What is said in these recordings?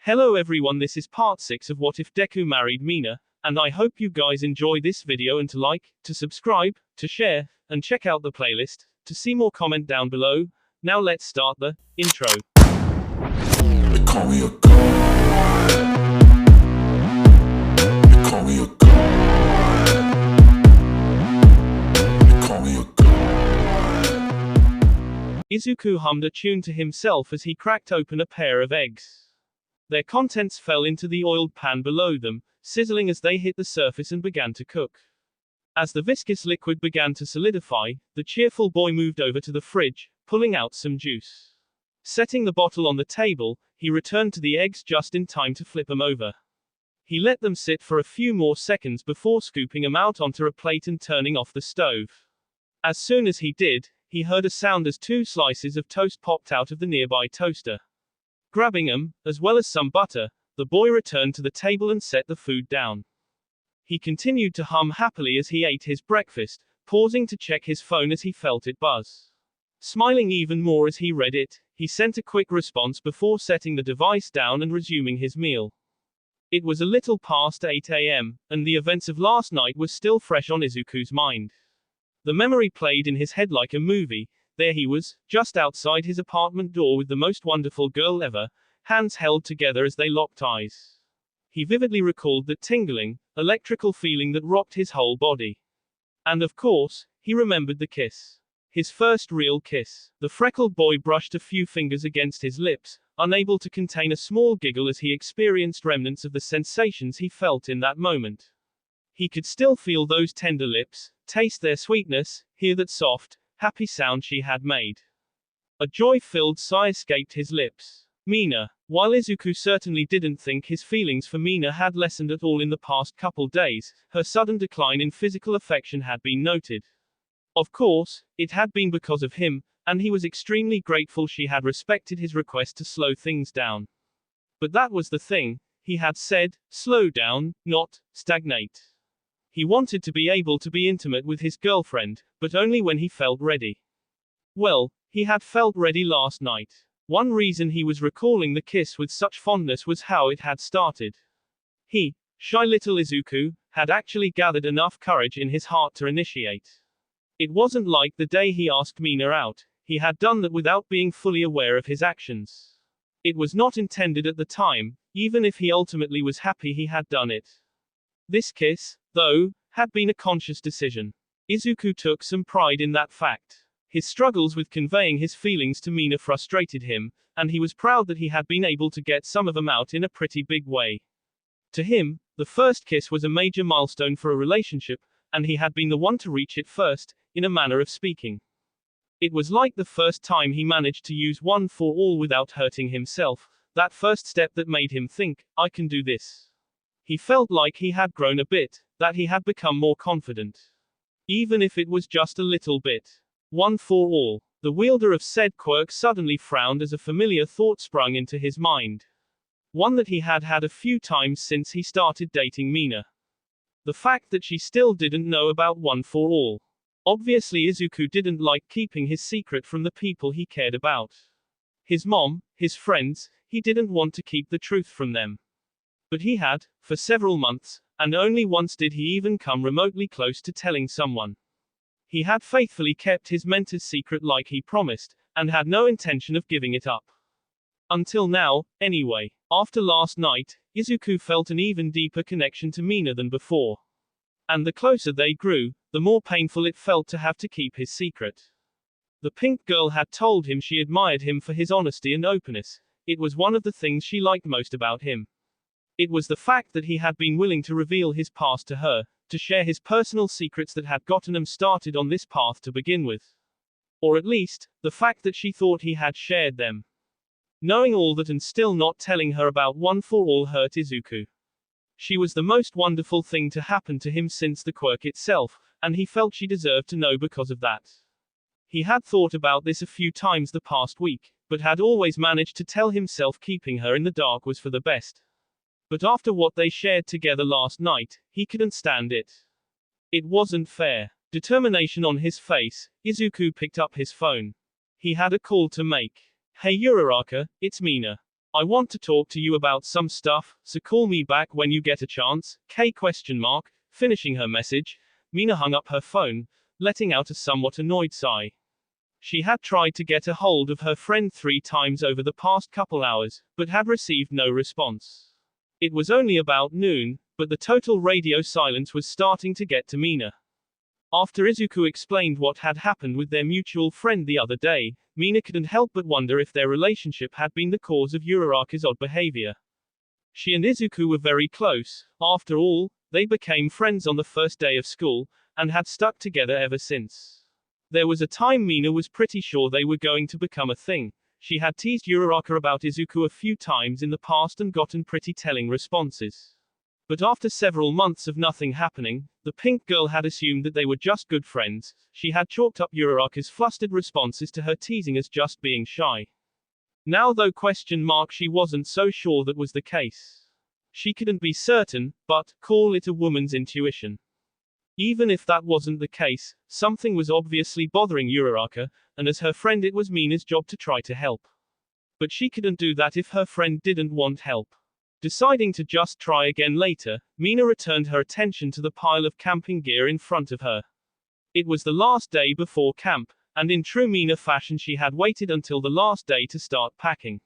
Hello everyone, this is part 6 of What If Deku Married Mina, and I hope you guys enjoy this video and to like, to subscribe, to share, and check out the playlist, to see more comment down below. Now let's start the intro. They call me a god. They call me a god. They call me a god. Izuku hummed a tune to himself as he cracked open a pair of eggs. Their contents fell into the oiled pan below them, sizzling as they hit the surface and began to cook. As the viscous liquid began to solidify, the cheerful boy moved over to the fridge, pulling out some juice. Setting the bottle on the table, he returned to the eggs just in time to flip them over. He let them sit for a few more seconds before scooping them out onto a plate and turning off the stove. As soon as he did, he heard a sound as 2 slices of toast popped out of the nearby toaster. Grabbing them, as well as some butter, the boy returned to the table and set the food down. He continued to hum happily as he ate his breakfast, pausing to check his phone as he felt it buzz. Smiling even more as he read it, he sent a quick response before setting the device down and resuming his meal. It was a little past 8 a.m., and the events of last night were still fresh on Izuku's mind. The memory played in his head like a movie. There he was, just outside his apartment door with the most wonderful girl ever, hands held together as they locked eyes. He vividly recalled that tingling, electrical feeling that rocked his whole body. And of course, he remembered the kiss. His first real kiss. The freckled boy brushed a few fingers against his lips, unable to contain a small giggle as he experienced remnants of the sensations he felt in that moment. He could still feel those tender lips, taste their sweetness, hear that soft, happy sound she had made. A joy-filled sigh escaped his lips. Mina. While Izuku certainly didn't think his feelings for Mina had lessened at all in the past couple days, her sudden decline in physical affection had been noted. Of course, it had been because of him, and he was extremely grateful she had respected his request to slow things down. But that was the thing, he had said, slow down, not stagnate. He wanted to be able to be intimate with his girlfriend, but only when he felt ready. Well, he had felt ready last night. One reason he was recalling the kiss with such fondness was how it had started. He, shy little Izuku, had actually gathered enough courage in his heart to initiate. It wasn't like the day he asked Mina out, he had done that without being fully aware of his actions. It was not intended at the time, even if he ultimately was happy he had done it. This kiss, though, had been a conscious decision. Izuku took some pride in that fact. His struggles with conveying his feelings to Mina frustrated him, and he was proud that he had been able to get some of them out in a pretty big way. To him, the first kiss was a major milestone for a relationship, and he had been the one to reach it first, in a manner of speaking. It was like the first time he managed to use one for all without hurting himself, that first step that made him think, I can do this. He felt like he had grown a bit, that he had become more confident. Even if it was just a little bit. One for all. The wielder of said quirk suddenly frowned as a familiar thought sprung into his mind. One that he had had a few times since he started dating Mina. The fact that she still didn't know about one for all. Obviously Izuku didn't like keeping his secret from the people he cared about. His mom, his friends, he didn't want to keep the truth from them. But he had, for several months, and only once did he even come remotely close to telling someone. He had faithfully kept his mentor's secret like he promised, and had no intention of giving it up. Until now, anyway. After last night, Izuku felt an even deeper connection to Mina than before. And the closer they grew, the more painful it felt to have to keep his secret. The pink girl had told him she admired him for his honesty and openness. It was one of the things she liked most about him. It was the fact that he had been willing to reveal his past to her, to share his personal secrets that had gotten him started on this path to begin with. Or at least, the fact that she thought he had shared them. Knowing all that and still not telling her about one for all hurt Izuku. She was the most wonderful thing to happen to him since the quirk itself, and he felt she deserved to know because of that. He had thought about this a few times the past week, but had always managed to tell himself keeping her in the dark was for the best. But after what they shared together last night, he couldn't stand it. It wasn't fair. Determination on his face, Izuku picked up his phone. He had a call to make. Hey Uraraka, it's Mina. I want to talk to you about some stuff, so call me back when you get a chance. Finishing her message, Mina hung up her phone, letting out a somewhat annoyed sigh. She had tried to get a hold of her friend 3 times over the past couple hours, but had received no response. It was only about noon, but the total radio silence was starting to get to Mina. After Izuku explained what had happened with their mutual friend the other day, Mina couldn't help but wonder if their relationship had been the cause of Uraraka's odd behavior. She and Izuku were very close. After all, they became friends on the first day of school, and had stuck together ever since. There was a time Mina was pretty sure they were going to become a thing. She had teased Uraraka about Izuku a few times in the past and gotten pretty telling responses. But after several months of nothing happening, the pink girl had assumed that they were just good friends. She had chalked up Uraraka's flustered responses to her teasing as just being shy. Now though she wasn't so sure that was the case. She couldn't be certain, but call it a woman's intuition. Even if that wasn't the case, something was obviously bothering Uraraka, and as her friend it was Mina's job to try to help. But she couldn't do that if her friend didn't want help. Deciding to just try again later, Mina returned her attention to the pile of camping gear in front of her. It was the last day before camp, and in true Mina fashion she had waited until the last day to start packing.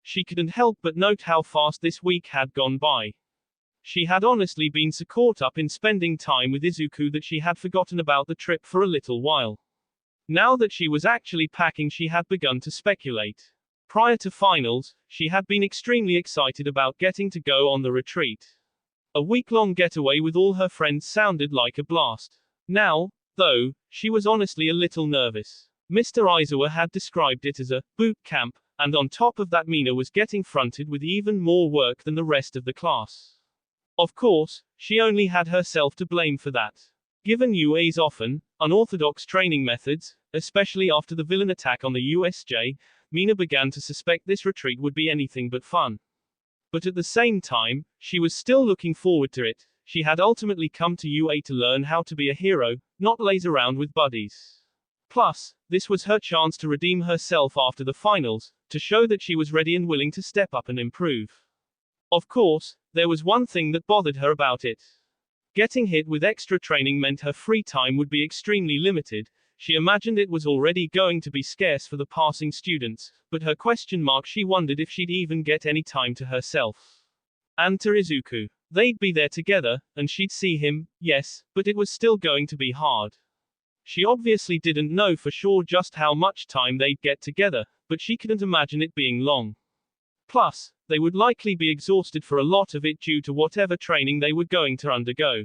She couldn't help but note how fast this week had gone by. She had honestly been so caught up in spending time with Izuku that she had forgotten about the trip for a little while. Now that she was actually packing, she had begun to speculate. Prior to finals, she had been extremely excited about getting to go on the retreat. A week-long getaway with all her friends sounded like a blast. Now, though, she was honestly a little nervous. Mr. Izuku had described it as a boot camp, and on top of that Mina was getting fronted with even more work than the rest of the class. Of course, she only had herself to blame for that. Given UA's often unorthodox training methods, especially after the villain attack on the USJ, Mina began to suspect this retreat would be anything but fun. But at the same time, she was still looking forward to it. She had ultimately come to UA to learn how to be a hero, not laze around with buddies. Plus, this was her chance to redeem herself after the finals, to show that she was ready and willing to step up and improve. Of course, there was one thing that bothered her about it. Getting hit with extra training meant her free time would be extremely limited. She imagined it was already going to be scarce for the passing students, but she wondered if she'd even get any time to herself. And to Izuku. They'd be there together, and she'd see him, yes, but it was still going to be hard. She obviously didn't know for sure just how much time they'd get together, but she couldn't imagine it being long. Plus, they would likely be exhausted for a lot of it due to whatever training they were going to undergo.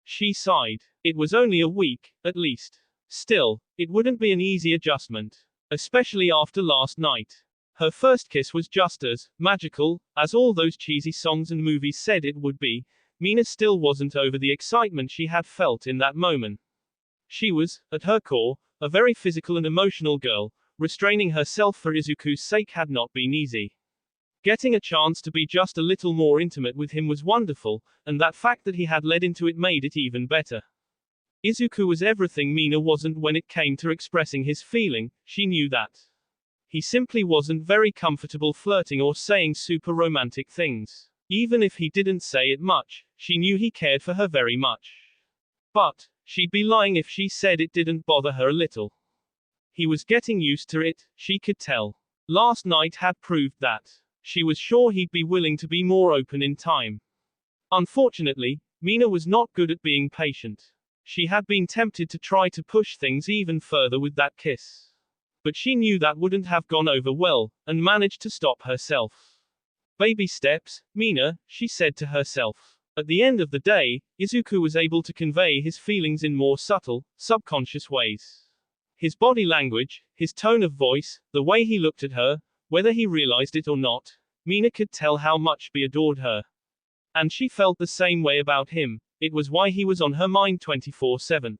She sighed. It was only a week, at least. Still, it wouldn't be an easy adjustment. Especially after last night. Her first kiss was just as magical as all those cheesy songs and movies said it would be. Mina still wasn't over the excitement she had felt in that moment. She was, at her core, a very physical and emotional girl. Restraining herself for Izuku's sake had not been easy. Getting a chance to be just a little more intimate with him was wonderful, and that fact that he had led into it made it even better. Izuku was everything Mina wasn't when it came to expressing his feeling. She knew that. He simply wasn't very comfortable flirting or saying super romantic things. Even if he didn't say it much, she knew he cared for her very much. But she'd be lying if she said it didn't bother her a little. He was getting used to it, she could tell. Last night had proved that. She was sure he'd be willing to be more open in time. Unfortunately, Mina was not good at being patient. She had been tempted to try to push things even further with that kiss. But she knew that wouldn't have gone over well, and managed to stop herself. Baby steps, Mina, she said to herself. At the end of the day, Izuku was able to convey his feelings in more subtle, subconscious ways. His body language, his tone of voice, the way he looked at her, whether he realized it or not, Mina could tell how much he adored her. And she felt the same way about him. It was why he was on her mind 24/7.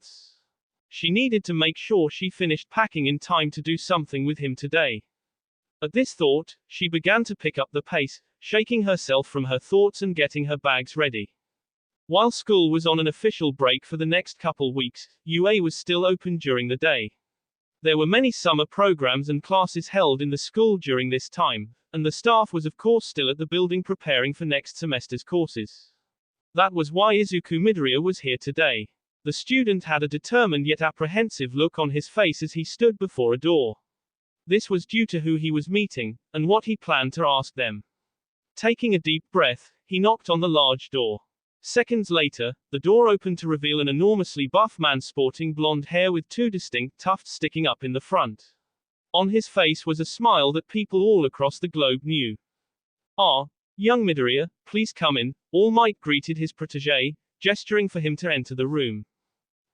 She needed to make sure she finished packing in time to do something with him today. At this thought, she began to pick up the pace, shaking herself from her thoughts and getting her bags ready. While school was on an official break for the next couple weeks, UA was still open during the day. There were many summer programs and classes held in the school during this time, and the staff was of course still at the building preparing for next semester's courses. That was why Izuku Midoriya was here today. The student had a determined yet apprehensive look on his face as he stood before a door. This was due to who he was meeting, and what he planned to ask them. Taking a deep breath, he knocked on the large door. Seconds later, the door opened to reveal an enormously buff man sporting blonde hair with two distinct tufts sticking up in the front. On his face was a smile that people all across the globe knew. "Ah, young Midoriya, please come in," All Might greeted his protege, gesturing for him to enter the room.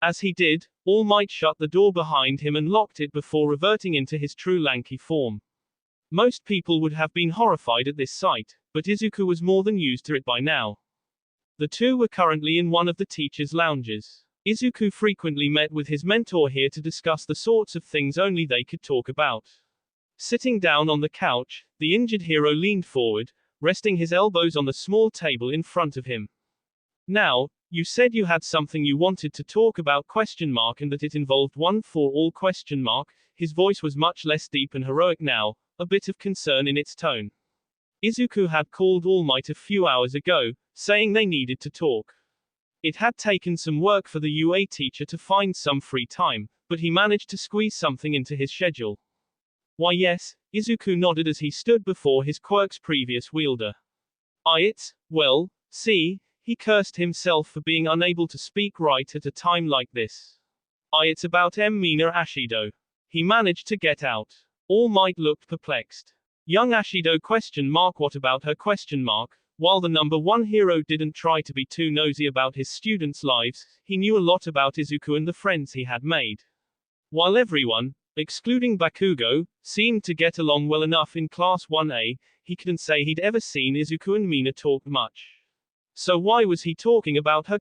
As he did, All Might shut the door behind him and locked it before reverting into his true lanky form. Most people would have been horrified at this sight, but Izuku was more than used to it by now. The two were currently in one of the teachers' lounges. Izuku frequently met with his mentor here to discuss the sorts of things only they could talk about. Sitting down on the couch, the injured hero leaned forward, resting his elbows on the small table in front of him. "Now, you said you had something you wanted to talk about ? And that it involved one for all ? His voice was much less deep and heroic now, a bit of concern in its tone. Izuku had called All Might a few hours ago, saying they needed to talk. It had taken some work for the UA teacher to find some free time, but he managed to squeeze something into his schedule. "Why yes," Izuku nodded as he stood before his quirk's previous wielder. Well, see," he cursed himself for being unable to speak right at a time like this. It's about Mina Ashido." He managed to get out. All Might looked perplexed. Young Ashido ? What about her ? While the number one hero didn't try to be too nosy about his students' lives, he knew a lot about Izuku and the friends he had made. While everyone, excluding Bakugo, seemed to get along well enough in Class 1A, he couldn't say he'd ever seen Izuku and Mina talk much. So why was he talking about her ?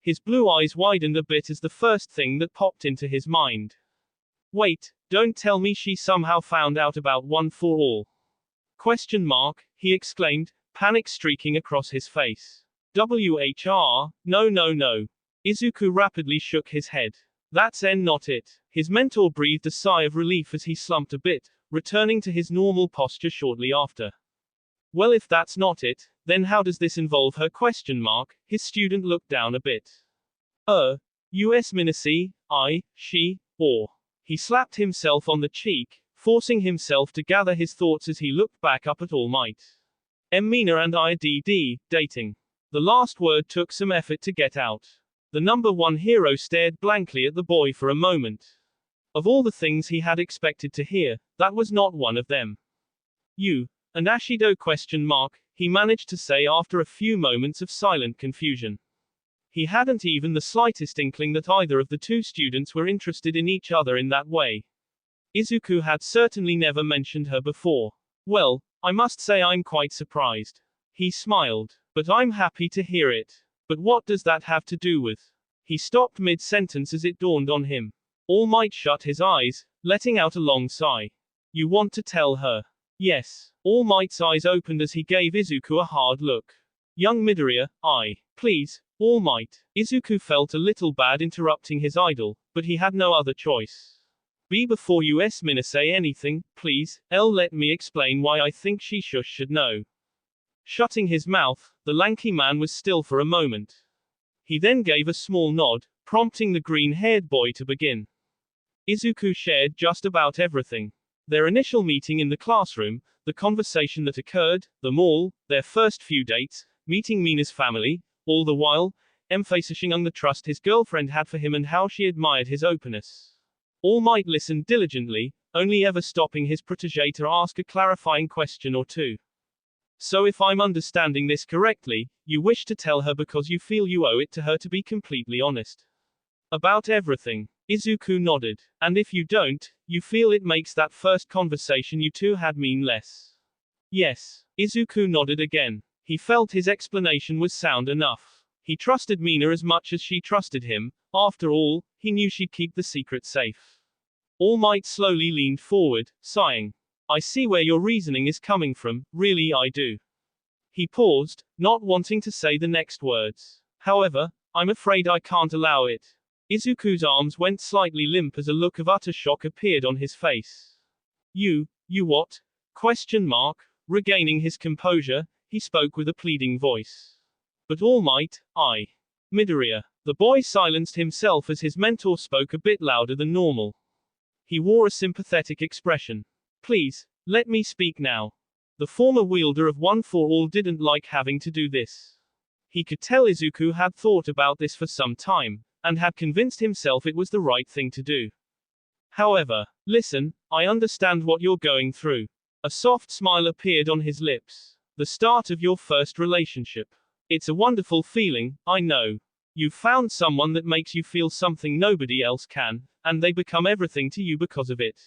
His blue eyes widened a bit as the first thing that popped into his mind. "Wait, don't tell me she somehow found out about One for All?" He exclaimed, panic streaking across his face. No. Izuku rapidly shook his head. "That's not it." His mentor breathed a sigh of relief as he slumped a bit, returning to his normal posture shortly after. "Well, if that's not it, then how does this involve her ? His student looked down a bit. US Minasi, she, or. He slapped himself on the cheek, forcing himself to gather his thoughts as he looked back up at All Might. Mina and dating. The last word took some effort to get out. The number one hero stared blankly at the boy for a moment. Of all the things he had expected to hear, that was not one of them. "You, and Ashido ? He managed to say after a few moments of silent confusion. He hadn't even the slightest inkling that either of the two students were interested in each other in that way. Izuku had certainly never mentioned her before. "Well, I must say I'm quite surprised." He smiled. "But I'm happy to hear it. But what does that have to do with?" He stopped mid-sentence as it dawned on him. All Might shut his eyes, letting out a long sigh. "You want to tell her?" "Yes." All Might's eyes opened as he gave Izuku a hard look. "Young Midoriya, please, All Might." Izuku felt a little bad interrupting his idol, but he had no other choice. Before Mina say anything, please, let me explain why I think she should know." Shutting his mouth, the lanky man was still for a moment. He then gave a small nod, prompting the green-haired boy to begin. Izuku shared just about everything. Their initial meeting in the classroom, the conversation that occurred, the mall, their first few dates, meeting Mina's family, all the while, emphasizing on the trust his girlfriend had for him and how she admired his openness. All Might listened diligently, only ever stopping his protege to ask a clarifying question or two. "So if I'm understanding this correctly, you wish to tell her because you feel you owe it to her to be completely honest about everything?" Izuku nodded. "And if you don't, you feel it makes that first conversation you two had mean less?" "Yes." Izuku nodded again. He felt his explanation was sound enough. He trusted Mina as much as she trusted him. After all, he knew she'd keep the secret safe. All Might slowly leaned forward, sighing. "I see where your reasoning is coming from, really I do." He paused, not wanting to say the next words. "However, I'm afraid I can't allow it." Izuku's arms went slightly limp as a look of utter shock appeared on his face. You what? Question mark. Regaining his composure, he spoke with a pleading voice. But All Might, Midoriya. The boy silenced himself as his mentor spoke a bit louder than normal. He wore a sympathetic expression. Please, let me speak now. The former wielder of One for All didn't like having to do this. He could tell Izuku had thought about this for some time, and had convinced himself it was the right thing to do. However, listen, I understand what you're going through. A soft smile appeared on his lips. The start of your first relationship. It's a wonderful feeling, I know. You've found someone that makes you feel something nobody else can, and they become everything to you because of it.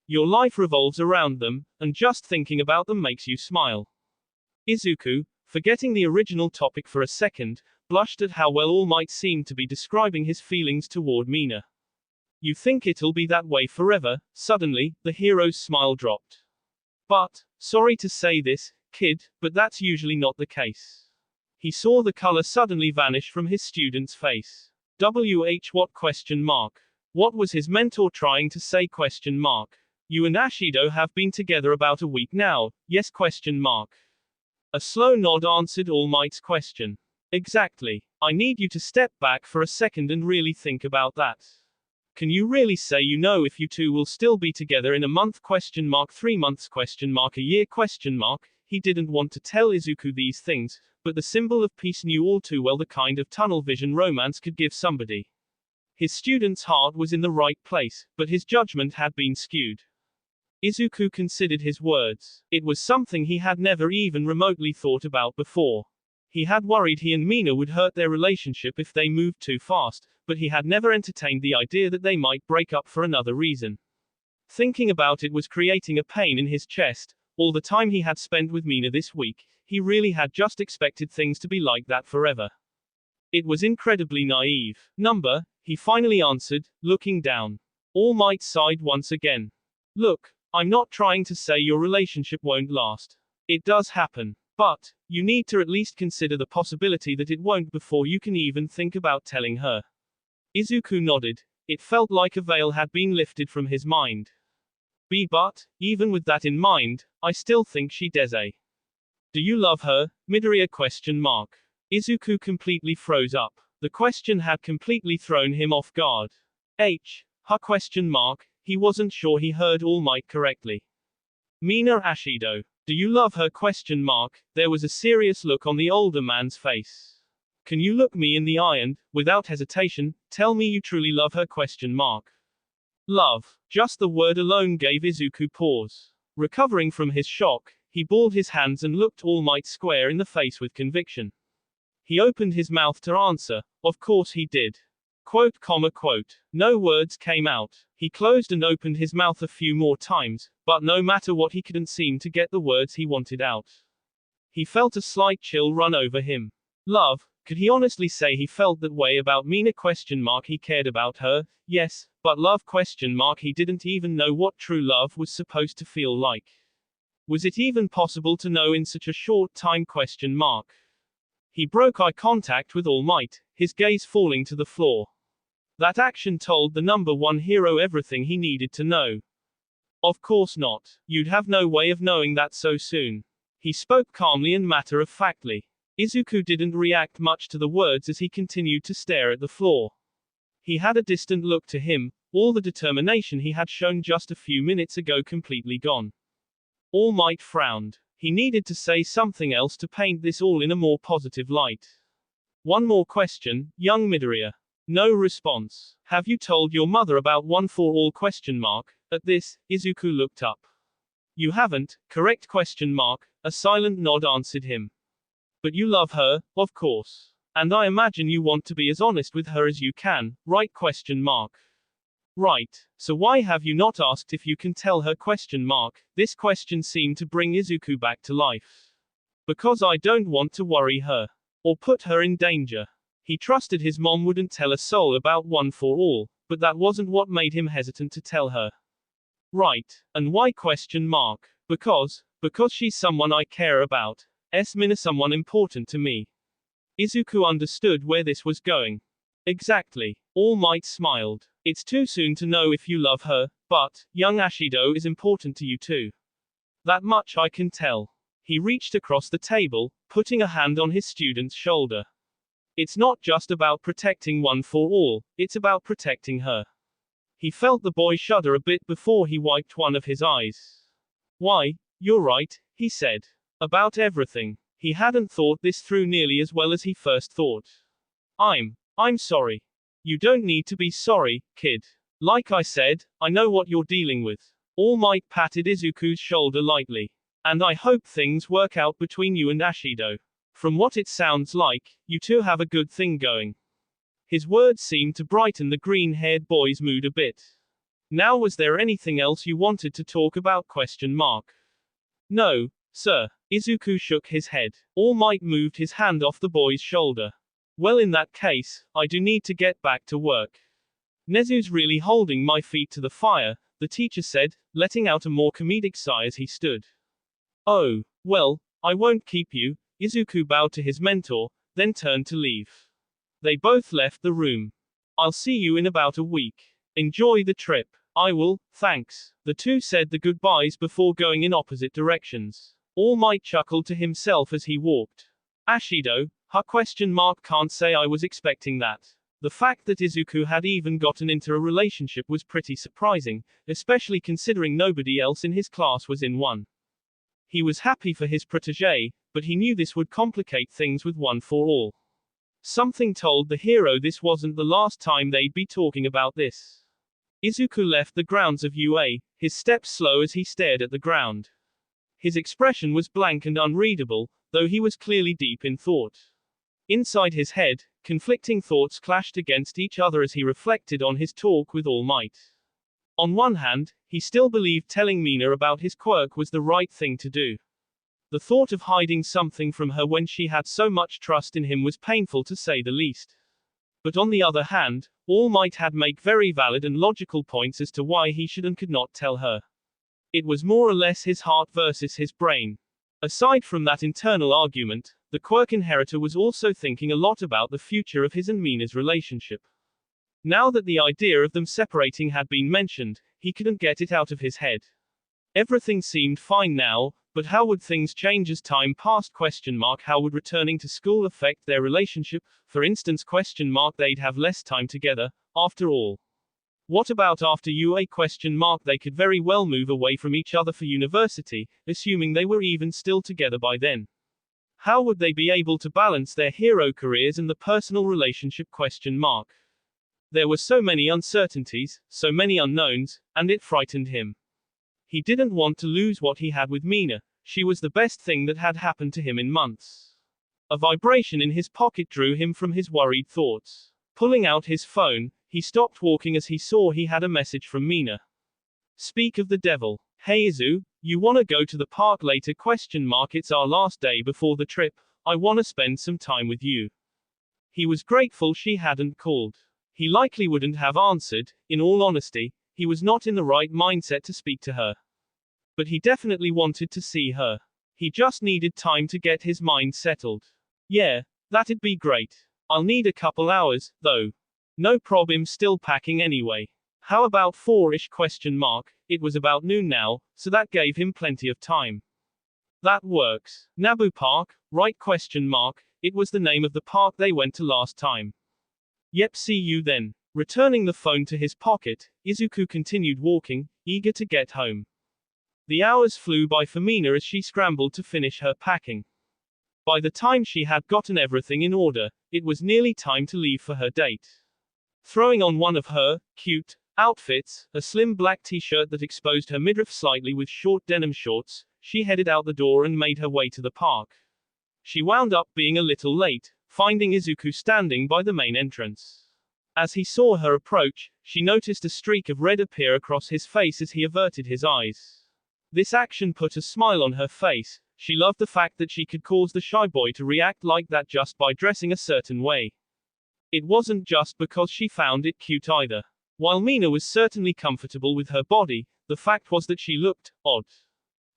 Your life revolves around them, and just thinking about them makes you smile. Izuku, forgetting the original topic for a second, blushed at how well All Might seemed to be describing his feelings toward Mina. You think it'll be that way forever? Suddenly, the hero's smile dropped. But, sorry to say this, kid, but that's usually not the case. He saw the color suddenly vanish from his student's face. What question mark? What was his mentor trying to say question mark? You and Ashido have been together about a week now, yes question mark. A slow nod answered All Might's question. Exactly. I need you to step back for a second and really think about that. Can you really say you know if you two will still be together in a month question mark 3 months question mark a year question mark? He didn't want to tell Izuku these things, but the symbol of peace knew all too well the kind of tunnel vision romance could give somebody. His student's heart was in the right place, but his judgment had been skewed. Izuku considered his words. It was something he had never even remotely thought about before. He had worried he and Mina would hurt their relationship if they moved too fast, but he had never entertained the idea that they might break up for another reason. Thinking about it was creating a pain in his chest. All the time he had spent with Mina this week, he really had just expected things to be like that forever. It was incredibly naive. Number, he finally answered, looking down. All Might sighed once again. Look, I'm not trying to say your relationship won't last. It does happen. But, you need to at least consider the possibility that it won't before you can even think about telling her. Izuku nodded. It felt like a veil had been lifted from his mind. But, even with that in mind, I still think she does. Do you love her, Midoriya question mark. Izuku completely froze up. The question had completely thrown him off guard. Her question mark, he wasn't sure he heard All Might correctly. Mina Ashido. Do you love her question mark? There was a serious look on the older man's face. Can you look me in the eye and, without hesitation, tell me you truly love her question mark? Love. Just the word alone gave Izuku pause. Recovering from his shock, he balled his hands and looked All Might square in the face with conviction. He opened his mouth to answer. Of course he did. Quote. No words came out. He closed and opened his mouth a few more times, but no matter what he couldn't seem to get the words he wanted out. He felt a slight chill run over him. Love, could he honestly say he felt that way about Mina question mark he cared about her? Yes, but love question mark he didn't even know what true love was supposed to feel like. Was it even possible to know in such a short time question mark? He broke eye contact with All Might, his gaze falling to the floor. That action told the number one hero everything he needed to know. Of course not. You'd have no way of knowing that so soon. He spoke calmly and matter-of-factly. Izuku didn't react much to the words as he continued to stare at the floor. He had a distant look to him, all the determination he had shown just a few minutes ago completely gone. All Might frowned. He needed to say something else to paint this all in a more positive light. One more question, young Midoriya. No response. Have you told your mother about One for All question mark? At this, Izuku looked up. You haven't, correct question mark, a silent nod answered him. But you love her, of course. And I imagine you want to be as honest with her as you can, right question mark. Right. So why have you not asked if you can tell her question mark? This question seemed to bring Izuku back to life. Because I don't want to worry her. Or put her in danger. He trusted his mom wouldn't tell a soul about One for All, but that wasn't what made him hesitant to tell her. Right. And why question mark? Because she's someone I care about. Mina someone important to me. Izuku understood where this was going. Exactly. All Might smiled. It's too soon to know if you love her, but, young Ashido is important to you too. That much I can tell. He reached across the table, putting a hand on his student's shoulder. It's not just about protecting one for all, it's about protecting her. He felt the boy shudder a bit before he wiped one of his eyes. Why, you're right, he said. About everything. He hadn't thought this through nearly as well as he first thought. I'm sorry. You don't need to be sorry, kid. Like I said, I know what you're dealing with. All Might patted Izuku's shoulder lightly. And I hope things work out between you and Ashido. From what it sounds like, you two have a good thing going. His words seemed to brighten the green-haired boy's mood a bit. Now, was there anything else you wanted to talk about? ? No, sir. Izuku shook his head. All Might moved his hand off the boy's shoulder. Well, in that case, I do need to get back to work. Nezu's really holding my feet to the fire, the teacher said, letting out a more comedic sigh as he stood. Oh, well, I won't keep you. Izuku bowed to his mentor, then turned to leave. They both left the room. I'll see you in about a week. Enjoy the trip. I will, thanks. The two said the goodbyes before going in opposite directions. All Might chuckled to himself as he walked. Ashido, ? Can't say I was expecting that. The fact that Izuku had even gotten into a relationship was pretty surprising, especially considering nobody else in his class was in one. He was happy for his protégé, but he knew this would complicate things with one for all. Something told the hero this wasn't the last time they'd be talking about this. Izuku left the grounds of UA, his steps slow as he stared at the ground. His expression was blank and unreadable, though he was clearly deep in thought. Inside his head, conflicting thoughts clashed against each other as he reflected on his talk with All Might. On one hand, he still believed telling Mina about his quirk was the right thing to do. The thought of hiding something from her when she had so much trust in him was painful to say the least. But on the other hand, All Might had made very valid and logical points as to why he should and could not tell her. It was more or less his heart versus his brain. Aside from that internal argument, the quirk inheritor was also thinking a lot about the future of his and Mina's relationship. Now that the idea of them separating had been mentioned, he couldn't get it out of his head. Everything seemed fine now, but how would things change as time passed? ? How would returning to school affect their relationship? For instance, ? They'd have less time together, after all. What about after UA ? They could very well move away from each other for university, assuming they were even still together by then. How would they be able to balance their hero careers and the personal relationship ? There were so many uncertainties, so many unknowns, and it frightened him. He didn't want to lose what he had with Mina. She was the best thing that had happened to him in months. A vibration in his pocket drew him from his worried thoughts. Pulling out his phone, he stopped walking as he saw he had a message from Mina. Speak of the devil. Hey Izu, you wanna go to the park later ? It's our last day before the trip. I wanna spend some time with you. He was grateful she hadn't called. He likely wouldn't have answered, in all honesty, he was not in the right mindset to speak to her. But he definitely wanted to see her. He just needed time to get his mind settled. Yeah, that'd be great. I'll need a couple hours, though. No problem, still packing anyway. How about 4-ish ? It was about noon now, so that gave him plenty of time. That works. Nabu Park, right ? It was the name of the park they went to last time. Yep, see you then. Returning the phone to his pocket, Izuku continued walking, eager to get home. The hours flew by for Mina as she scrambled to finish her packing. By the time she had gotten everything in order, it was nearly time to leave for her date. Throwing on one of her cute outfits, a slim black t-shirt that exposed her midriff slightly with short denim shorts, she headed out the door and made her way to the park. She wound up being a little late, finding Izuku standing by the main entrance. As he saw her approach, she noticed a streak of red appear across his face as he averted his eyes. This action put a smile on her face. She loved the fact that she could cause the shy boy to react like that just by dressing a certain way. It wasn't just because she found it cute either. While Mina was certainly comfortable with her body, the fact was that she looked odd.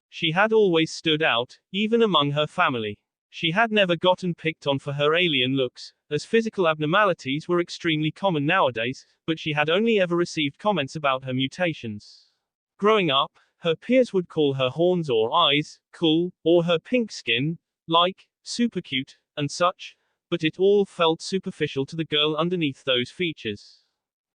She had always stood out, even among her family. She had never gotten picked on for her alien looks, as physical abnormalities were extremely common nowadays, but she had only ever received comments about her mutations. Growing up, Her peers would call her horns or eyes, cool, or her pink skin, like, super cute, and such, but it all felt superficial to the girl underneath those features.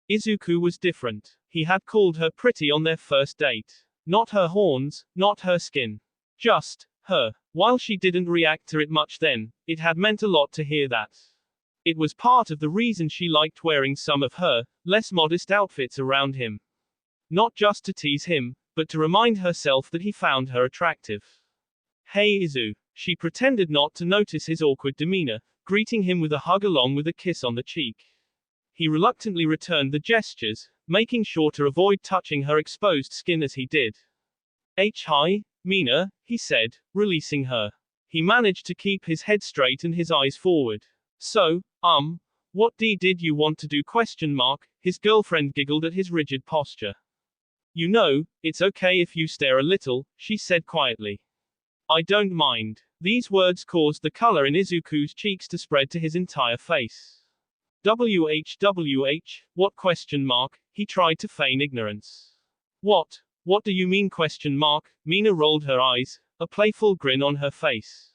Izuku was different. He had called her pretty on their first date. Not her horns, not her skin. Just, her. While she didn't react to it much then, it had meant a lot to hear that. It was part of the reason she liked wearing some of her, less modest outfits around him. Not just to tease him, but to remind herself that he found her attractive. Hey Izu. She pretended not to notice his awkward demeanor, greeting him with a hug along with a kiss on the cheek. He reluctantly returned the gestures, making sure to avoid touching her exposed skin as he did. Hi, Mina, he said, releasing her. He managed to keep his head straight and his eyes forward. So, what did you want to do? ? His girlfriend giggled at his rigid posture. You know, it's okay if you stare a little, she said quietly. I don't mind. These words caused the color in Izuku's cheeks to spread to his entire face. What ? He tried to feign ignorance. What do you mean ? Mina rolled her eyes, a playful grin on her face.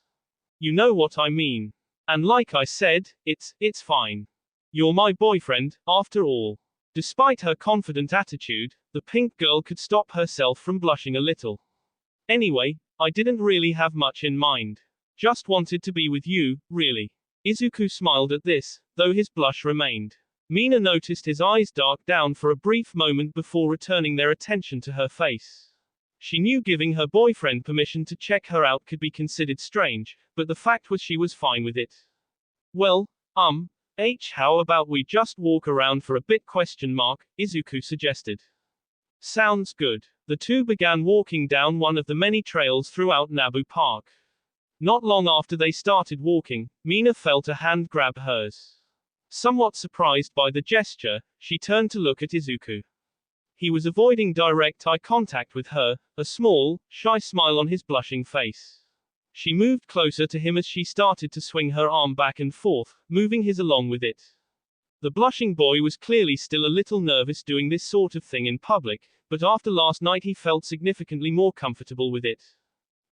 You know what I mean. And like I said, it's fine. You're my boyfriend, after all. Despite her confident attitude, the pink girl could stop herself from blushing a little. Anyway, I didn't really have much in mind. Just wanted to be with you, really. Izuku smiled at this, though his blush remained. Mina noticed his eyes dark down for a brief moment before returning their attention to her face. She knew giving her boyfriend permission to check her out could be considered strange, but the fact was she was fine with it. Well, how about we just walk around for a bit ? Izuku suggested. Sounds good. The two began walking down one of the many trails throughout Nabu Park. Not long after they started walking, Mina felt a hand grab hers. Somewhat surprised by the gesture, she turned to look at Izuku. He was avoiding direct eye contact with her, a small, shy smile on his blushing face. She moved closer to him as she started to swing her arm back and forth, moving his along with it. The blushing boy was clearly still a little nervous doing this sort of thing in public, but after last night he felt significantly more comfortable with it.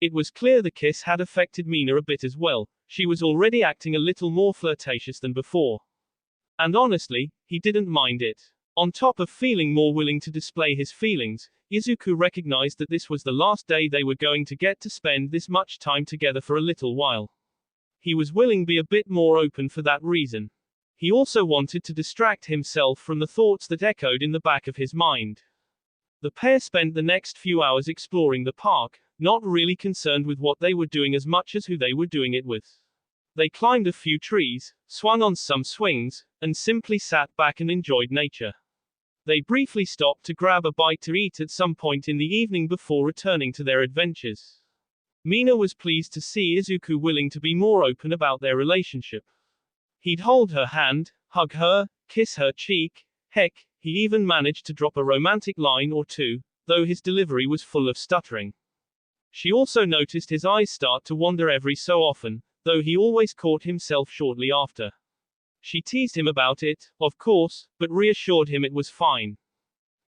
It was clear the kiss had affected Mina a bit as well. She was already acting a little more flirtatious than before. And honestly, he didn't mind it. On top of feeling more willing to display his feelings, Izuku recognized that this was the last day they were going to get to spend this much time together for a little while. He was willing to be a bit more open for that reason. He also wanted to distract himself from the thoughts that echoed in the back of his mind. The pair spent the next few hours exploring the park, not really concerned with what they were doing as much as who they were doing it with. They climbed a few trees, swung on some swings, and simply sat back and enjoyed nature. They briefly stopped to grab a bite to eat at some point in the evening before returning to their adventures. Mina was pleased to see Izuku willing to be more open about their relationship. He'd hold her hand, hug her, kiss her cheek, heck, he even managed to drop a romantic line or two, though his delivery was full of stuttering. She also noticed his eyes start to wander every so often, though he always caught himself shortly after. She teased him about it, of course, but reassured him it was fine.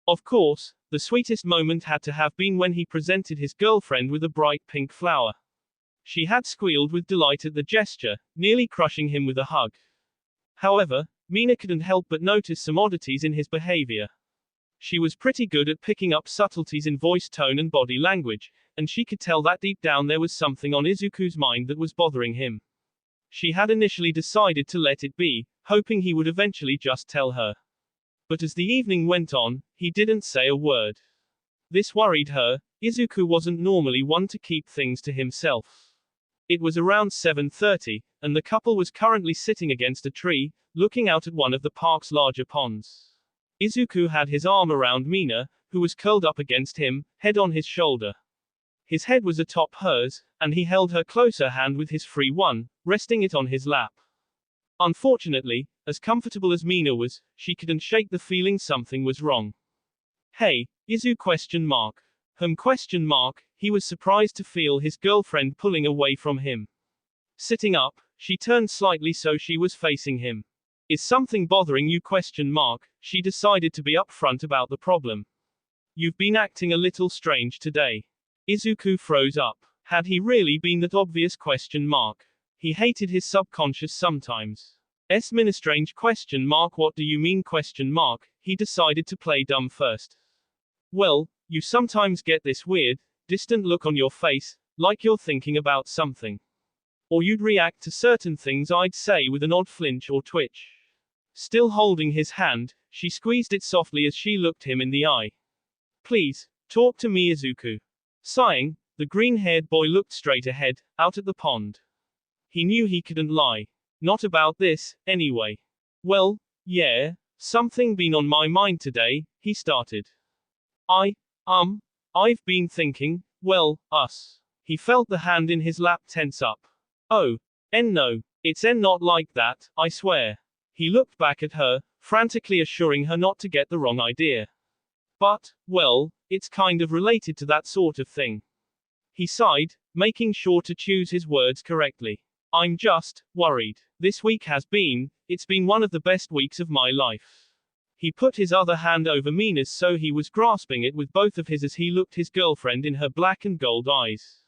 Of course, the sweetest moment had to have been when he presented his girlfriend with a bright pink flower. She had squealed with delight at the gesture, nearly crushing him with a hug. However, Mina couldn't help but notice some oddities in his behavior. She was pretty good at picking up subtleties in voice tone and body language, and she could tell that deep down there was something on Izuku's mind that was bothering him. She had initially decided to let it be, hoping he would eventually just tell her. But as the evening went on, he didn't say a word. This worried her. Izuku wasn't normally one to keep things to himself. It was around 7:30, and the couple was currently sitting against a tree, looking out at one of the park's larger ponds. Izuku had his arm around Mina, who was curled up against him, head on his shoulder. His head was atop hers, and he held her closer hand with his free one, resting it on his lap. Unfortunately, as comfortable as Mina was, she couldn't shake the feeling something was wrong. Hey, Izu ? He was surprised to feel his girlfriend pulling away from him. Sitting up, she turned slightly so she was facing him. Is something bothering you ? She decided to be upfront about the problem. You've been acting a little strange today. Izuku froze up. Had he really been that obvious question mark? He hated his subconscious sometimes. Mina strange question mark, what do you mean question mark? He decided to play dumb first. Well, you sometimes get this weird, distant look on your face, like you're thinking about something. Or you'd react to certain things, I'd say, with an odd flinch or twitch. Still holding his hand, she squeezed it softly as she looked him in the eye. Please, talk to me, Izuku. Sighing, the green-haired boy looked straight ahead, out at the pond. He knew he couldn't lie. Not about this, anyway. Well, yeah, something been on my mind today, he started. I've been thinking, well, us. He felt the hand in his lap tense up. Oh, no, it's not like that, I swear. He looked back at her, frantically assuring her not to get the wrong idea. But, well, it's kind of related to that sort of thing. He sighed, making sure to choose his words correctly. I'm just worried. It's been one of the best weeks of my life. He put his other hand over Mina's so he was grasping it with both of his as he looked his girlfriend in her black and gold eyes.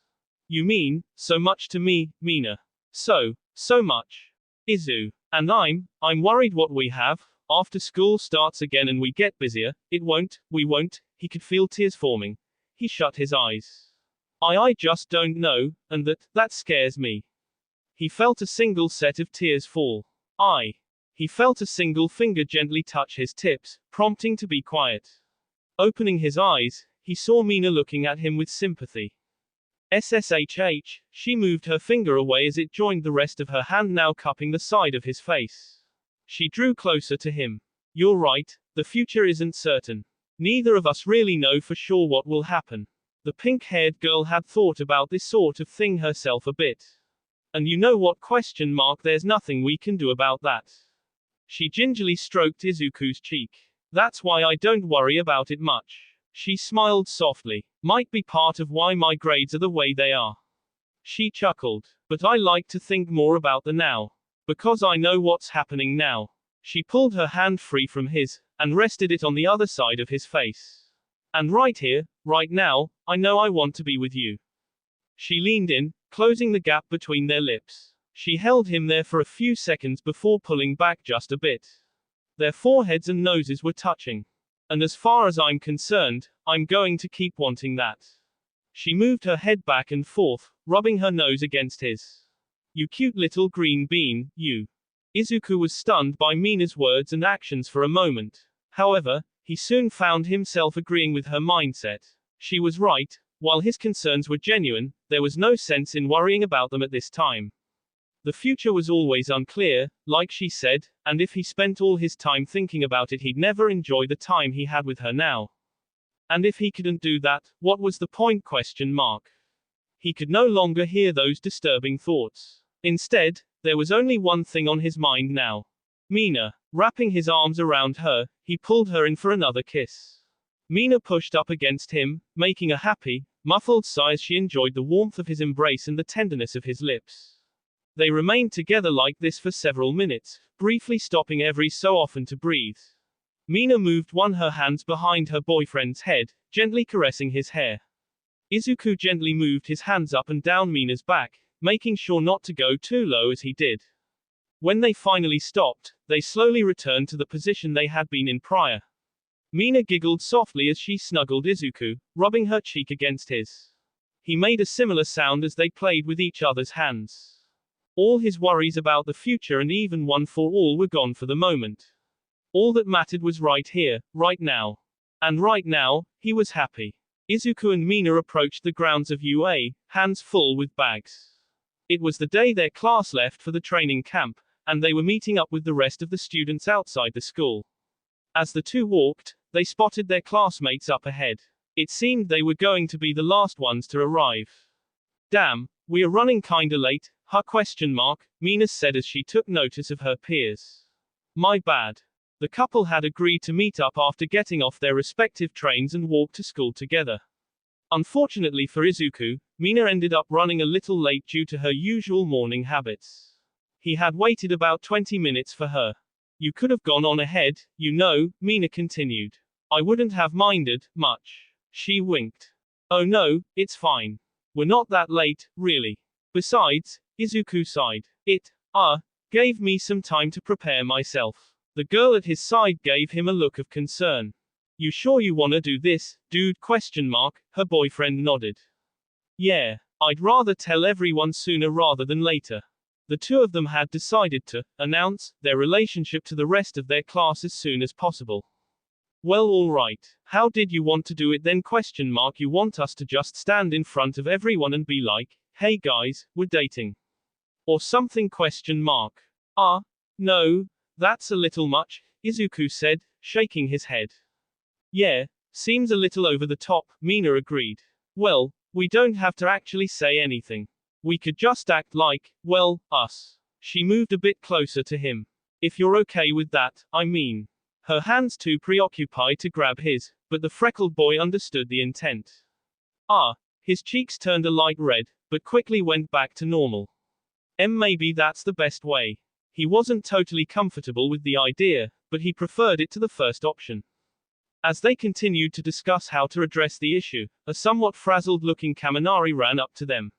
You mean, so much to me, Mina. So much. Izu. And I'm worried what we have, after school starts again and we get busier, we won't, he could feel tears forming. He shut his eyes. I just don't know, and that scares me. He felt a single set of tears fall. He felt a single finger gently touch his tips, prompting to be quiet. Opening his eyes, he saw Mina looking at him with sympathy. SSHH, she moved her finger away as it joined the rest of her hand, now cupping the side of his face. She drew closer to him. You're right, the future isn't certain. Neither of us really know for sure what will happen. The pink-haired girl had thought about this sort of thing herself a bit. And you know what question mark, there's nothing we can do about that. She gingerly stroked Izuku's cheek. That's why I don't worry about it much. She smiled softly. Might be part of why my grades are the way they are. She chuckled. But I like to think more about the now. Because I know what's happening now. She pulled her hand free from his, and rested it on the other side of his face. And right here, right now, I know I want to be with you. She leaned in, closing the gap between their lips. She held him there for a few seconds before pulling back just a bit. Their foreheads and noses were touching. And as far as I'm concerned, I'm going to keep wanting that. She moved her head back and forth, rubbing her nose against his. You cute little green bean, you. Izuku was stunned by Mina's words and actions for a moment. However, he soon found himself agreeing with her mindset. She was right. While his concerns were genuine, there was no sense in worrying about them at this time. The future was always unclear, like she said, and if he spent all his time thinking about it, he'd never enjoy the time he had with her now. And if he couldn't do that, what was the point? He could no longer hear those disturbing thoughts. Instead, there was only one thing on his mind now. Mina. Wrapping his arms around her, he pulled her in for another kiss. Mina pushed up against him, making a happy, muffled sigh as she enjoyed the warmth of his embrace and the tenderness of his lips. They remained together like this for several minutes, briefly stopping every so often to breathe. Mina moved her hands behind her boyfriend's head, gently caressing his hair. Izuku gently moved his hands up and down Mina's back, making sure not to go too low as he did. When they finally stopped, they slowly returned to the position they had been in prior. Mina giggled softly as she snuggled Izuku, rubbing her cheek against his. He made a similar sound as they played with each other's hands. All his worries about the future and even one for all were gone for the moment. All that mattered was right here, right now. And right now, he was happy. Izuku and Mina approached the grounds of UA, hands full with bags. It was the day their class left for the training camp, and they were meeting up with the rest of the students outside the school. As the two walked, they spotted their classmates up ahead. It seemed they were going to be the last ones to arrive. Damn, we are running kinda late, Mina said as she took notice of her peers. My bad. The couple had agreed to meet up after getting off their respective trains and walk to school together. Unfortunately for Izuku, Mina ended up running a little late due to her usual morning habits. He had waited about 20 minutes for her. You could have gone on ahead, you know, Mina continued. I wouldn't have minded, much. She winked. Oh no, it's fine. We're not that late, really. Besides, Izuku sighed. It gave me some time to prepare myself. The girl at his side gave him a look of concern. You sure you wanna do this, dude? ? Her boyfriend nodded. Yeah, I'd rather tell everyone sooner rather than later. The two of them had decided to announce their relationship to the rest of their class as soon as possible. Well, alright. How did you want to do it then? ? You want us to just stand in front of everyone and be like, hey guys, we're dating. Or something? ? No, that's a little much, Izuku said, shaking his head. Yeah, seems a little over the top, Mina agreed. Well, we don't have to actually say anything. We could just act like, well, us. She moved a bit closer to him. If you're okay with that, I mean. Her hands too preoccupied to grab his, but the freckled boy understood the intent. His cheeks turned a light red, but quickly went back to normal. Maybe that's the best way. He wasn't totally comfortable with the idea, but he preferred it to the first option. As they continued to discuss how to address the issue, a somewhat frazzled-looking Kaminari ran up to them.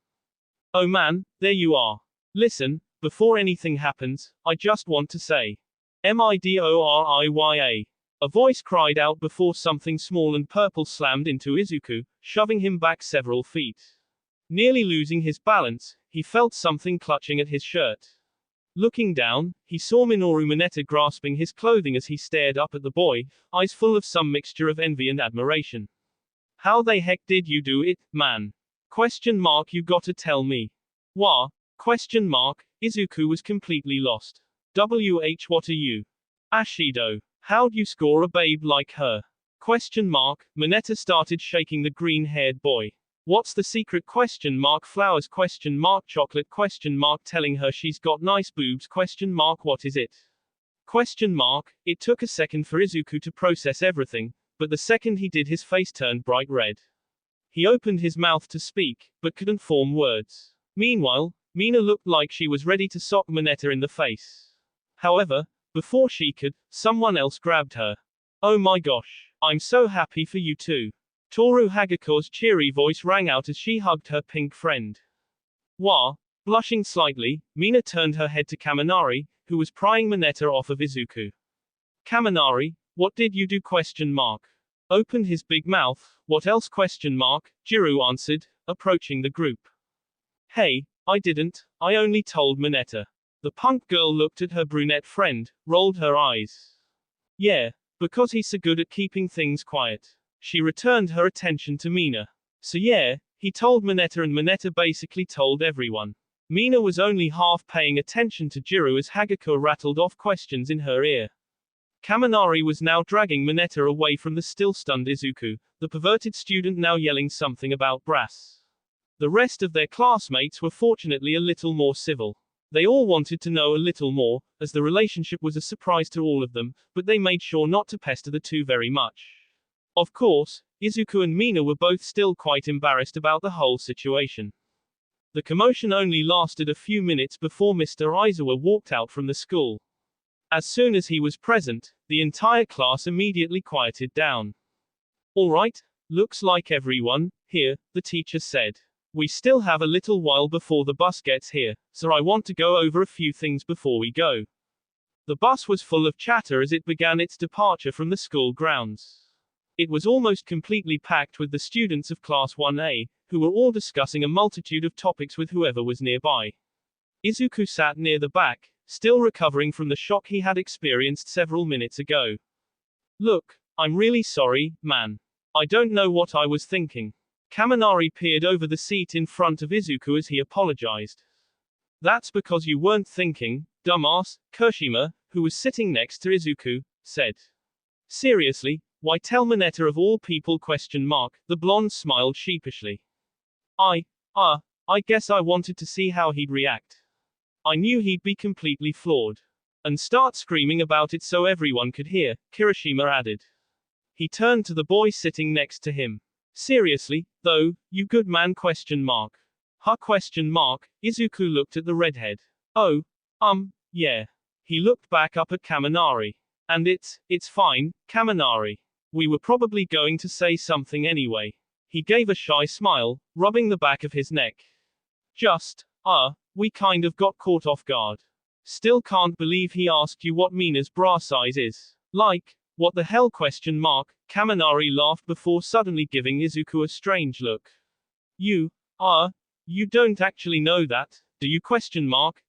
Oh man, there you are. Listen, before anything happens, I just want to say. Midoriya. A voice cried out before something small and purple slammed into Izuku, shoving him back several feet. Nearly losing his balance, he felt something clutching at his shirt. Looking down, he saw Minoru Mineta grasping his clothing as he stared up at the boy, eyes full of some mixture of envy and admiration. How the heck did you do it, man? ? You gotta tell me. Wha? ? Izuku was completely lost. What are you? Ashido. How'd you score a babe like her? ? Mineta started shaking the green-haired boy. What's the secret? ? Flowers? ? Chocolate? ? Telling her she's got nice boobs? ? What is it? ? It took a second for Izuku to process everything, but the second he did his face turned bright red. He opened his mouth to speak, but couldn't form words. Meanwhile, Mina looked like she was ready to sock Mineta in the face. However, before she could, someone else grabbed her. Oh my gosh, I'm so happy for you too. Toru Hagako's cheery voice rang out as she hugged her pink friend. Wah? Blushing slightly, Mina turned her head to Kaminari, who was prying Mineta off of Izuku. Kaminari, what did you do? ? Opened his big mouth. What else? ? Jiru answered, approaching the group. Hey, I didn't, I only told Mineta. The punk girl looked at her brunette friend, rolled her eyes. Yeah, because he's so good at keeping things quiet. She returned her attention to Mina. So yeah, he told Mineta and Mineta basically told everyone. Mina was only half paying attention to Jiru as Hagako rattled off questions in her ear. Kaminari was now dragging Mineta away from the still-stunned Izuku, the perverted student now yelling something about brass. The rest of their classmates were fortunately a little more civil. They all wanted to know a little more, as the relationship was a surprise to all of them, but they made sure not to pester the two very much. Of course, Izuku and Mina were both still quite embarrassed about the whole situation. The commotion only lasted a few minutes before Mr. Aizawa walked out from the school. As soon as he was present, the entire class immediately quieted down. Alright, looks like everyone here, the teacher said. We still have a little while before the bus gets here, so I want to go over a few things before we go. The bus was full of chatter as it began its departure from the school grounds. It was almost completely packed with the students of Class 1A, who were all discussing a multitude of topics with whoever was nearby. Izuku sat near the back, still recovering from the shock he had experienced several minutes ago. Look, I'm really sorry, man. I don't know what I was thinking. Kaminari peered over the seat in front of Izuku as he apologized. That's because you weren't thinking, dumbass, Kirishima, who was sitting next to Izuku, said. Seriously, why tell Mineta of all people? ? The blonde smiled sheepishly. I guess I wanted to see how he'd react. I knew he'd be completely floored. And start screaming about it so everyone could hear, Kirishima added. He turned to the boy sitting next to him. Seriously, though, you good man? ? Huh? Izuku looked at the redhead. Oh, yeah. He looked back up at Kaminari. And it's fine, Kaminari. We were probably going to say something anyway. He gave a shy smile, rubbing the back of his neck. Just, we kind of got caught off guard. Still can't believe he asked you what Mina's bra size is. Like, what the hell ? Kaminari laughed before suddenly giving Izuku a strange look. You don't actually know that, do you ?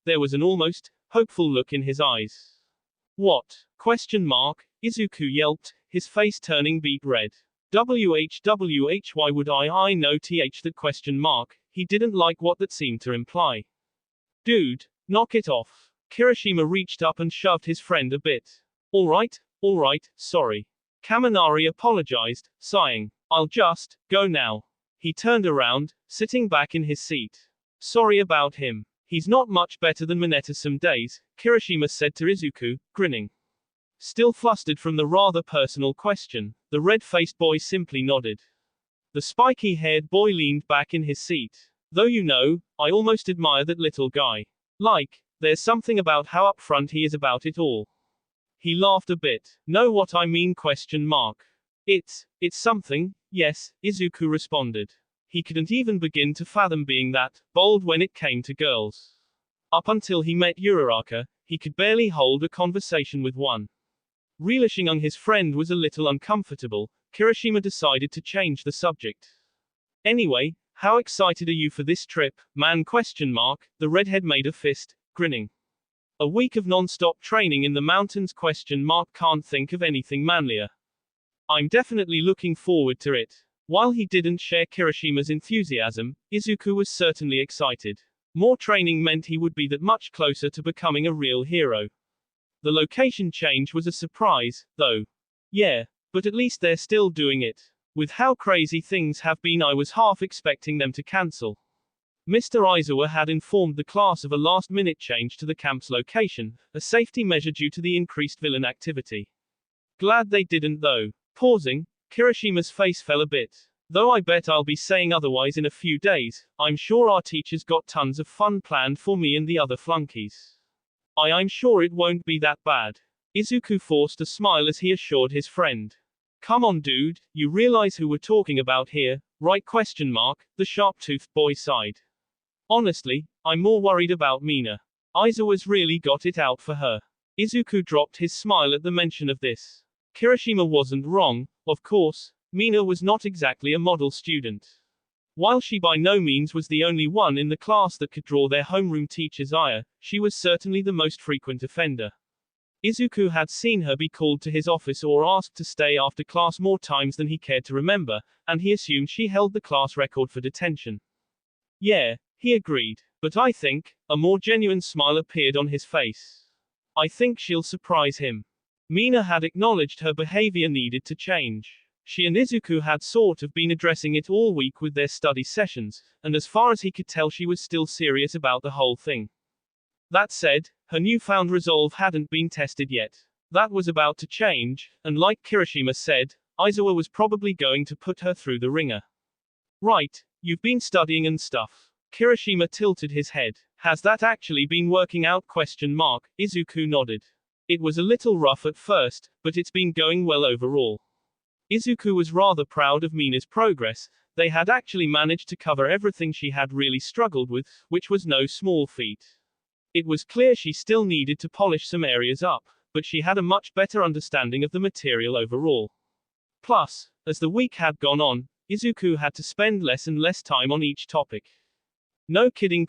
There was an almost hopeful look in his eyes. What ? Izuku yelped, his face turning beet red. Why would I know that ? He didn't like what that seemed to imply. Dude, knock it off. Kirishima reached up and shoved his friend a bit. Alright, sorry. Kaminari apologized, sighing. I'll just go now. He turned around, sitting back in his seat. Sorry about him. He's not much better than Mineta some days, Kirishima said to Izuku, grinning. Still flustered from the rather personal question, the red-faced boy simply nodded. The spiky-haired boy leaned back in his seat. Though I almost admire that little guy. Like, there's something about how upfront he is about it all. He laughed a bit. Know what I mean ? It's something, yes, Izuku responded. He couldn't even begin to fathom being that bold when it came to girls. Up until he met Uraraka, he could barely hold a conversation with one. Relishing on his friend was a little uncomfortable, Kirishima decided to change the subject. Anyway, how excited are you for this trip, man ? The redhead made a fist, grinning. A week of non-stop training in the mountains ? Can't think of anything manlier. I'm definitely looking forward to it. While he didn't share Kirishima's enthusiasm, Izuku was certainly excited. More training meant he would be that much closer to becoming a real hero. The location change was a surprise, though. Yeah, but at least they're still doing it. With how crazy things have been, I was half expecting them to cancel. Mr. Aizawa had informed the class of a last-minute change to the camp's location, a safety measure due to the increased villain activity. Glad they didn't though. Pausing, Kirishima's face fell a bit. Though I bet I'll be saying otherwise in a few days, I'm sure our teacher's got tons of fun planned for me and the other flunkies. I'm sure it won't be that bad. Izuku forced a smile as he assured his friend. Come on dude, you realize who we're talking about here, right ? The sharp-toothed boy sighed. Honestly, I'm more worried about Mina. Aizawa's really got it out for her. Izuku dropped his smile at the mention of this. Kirishima wasn't wrong, of course, Mina was not exactly a model student. While she by no means was the only one in the class that could draw their homeroom teacher's ire, she was certainly the most frequent offender. Izuku had seen her be called to his office or asked to stay after class more times than he cared to remember, and he assumed she held the class record for detention. Yeah, he agreed. But I think, a more genuine smile appeared on his face. I think she'll surprise him. Mina had acknowledged her behavior needed to change. She and Izuku had sort of been addressing it all week with their study sessions, and as far as he could tell she was still serious about the whole thing. That said, her newfound resolve hadn't been tested yet. That was about to change, and like Kirishima said, Aizawa was probably going to put her through the ringer. Right, you've been studying and stuff. Kirishima tilted his head. Has that actually been working out ? Izuku nodded. It was a little rough at first, but it's been going well overall. Izuku was rather proud of Mina's progress. They had actually managed to cover everything she had really struggled with, which was no small feat. It was clear she still needed to polish some areas up, but she had a much better understanding of the material overall. Plus, as the week had gone on, Izuku had to spend less and less time on each topic. No kidding ?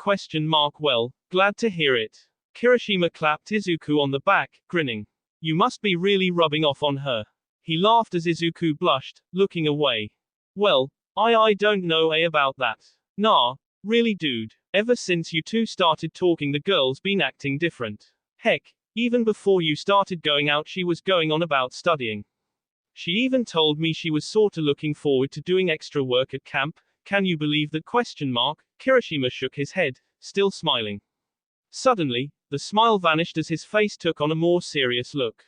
Well, glad to hear it. Kirishima clapped Izuku on the back, grinning. You must be really rubbing off on her. He laughed as Izuku blushed, looking away. Well, I don't know about that. Nah, really dude. Ever since you two started talking the girl's been acting different. Heck, even before you started going out she was going on about studying. She even told me she was sorta looking forward to doing extra work at camp. Can you believe that ? Kirishima shook his head, still smiling. Suddenly, the smile vanished as his face took on a more serious look.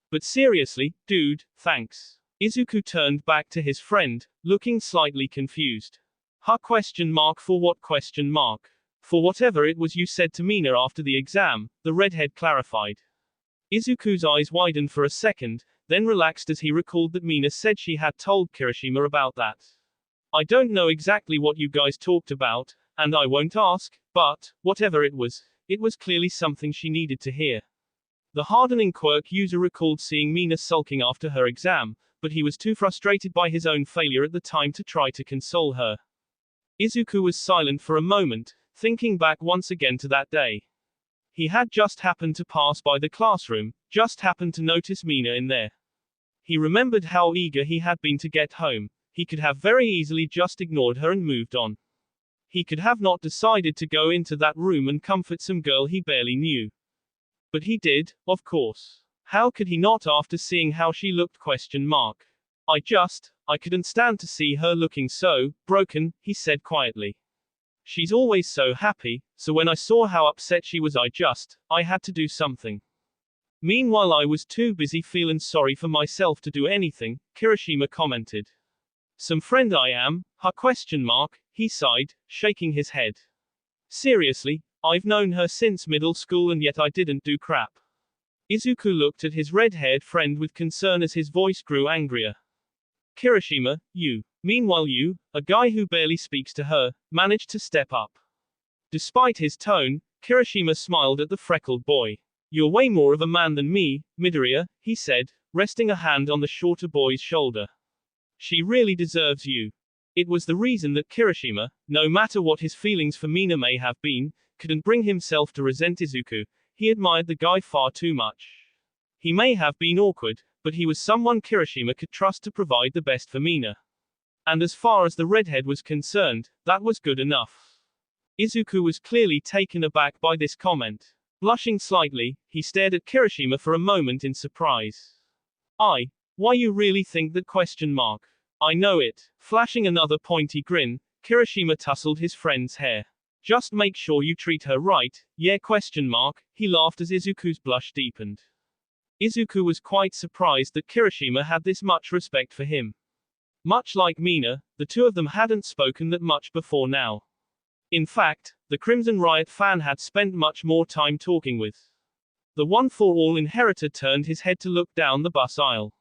But seriously, dude, thanks. Izuku turned back to his friend, looking slightly confused. For what ? For whatever it was you said to Mina after the exam, the redhead clarified. Izuku's eyes widened for a second, then relaxed as he recalled that Mina said she had told Kirishima about that. I don't know exactly what you guys talked about, and I won't ask, but, whatever it was clearly something she needed to hear. The hardening quirk user recalled seeing Mina sulking after her exam, but he was too frustrated by his own failure at the time to try to console her. Izuku was silent for a moment, thinking back once again to that day. He had just happened to pass by the classroom, just happened to notice Mina in there. He remembered how eager he had been to get home. He could have very easily just ignored her and moved on. He could have not decided to go into that room and comfort some girl he barely knew. But he did, of course. How could he not after seeing how she looked? I couldn't stand to see her looking so broken, he said quietly. She's always so happy, so when I saw how upset she was I had to do something. Meanwhile I was too busy feeling sorry for myself to do anything, Kirishima commented. Some friend I am, he sighed, shaking his head. Seriously, I've known her since middle school and yet I didn't do crap. Izuku looked at his red-haired friend with concern as his voice grew angrier. Kirishima, meanwhile a guy who barely speaks to her, managed to step up. Despite his tone, Kirishima smiled at the freckled boy. You're way more of a man than me, Midoriya, he said, resting a hand on the shorter boy's shoulder. She really deserves you. It was the reason that Kirishima, no matter what his feelings for Mina may have been, couldn't bring himself to resent Izuku. He admired the guy far too much. He may have been awkward, but he was someone Kirishima could trust to provide the best for Mina. And as far as the redhead was concerned, that was good enough. Izuku was clearly taken aback by this comment. Blushing slightly, he stared at Kirishima for a moment in surprise. Why you really think that? I know it. Flashing another pointy grin, Kirishima tousled his friend's hair. Just make sure you treat her right, yeah? He laughed as Izuku's blush deepened. Izuku was quite surprised that Kirishima had this much respect for him. Much like Mina, the two of them hadn't spoken that much before now. In fact, the Crimson Riot fan had spent much more time talking with. The one-for-all inheritor turned his head to look down the bus aisle.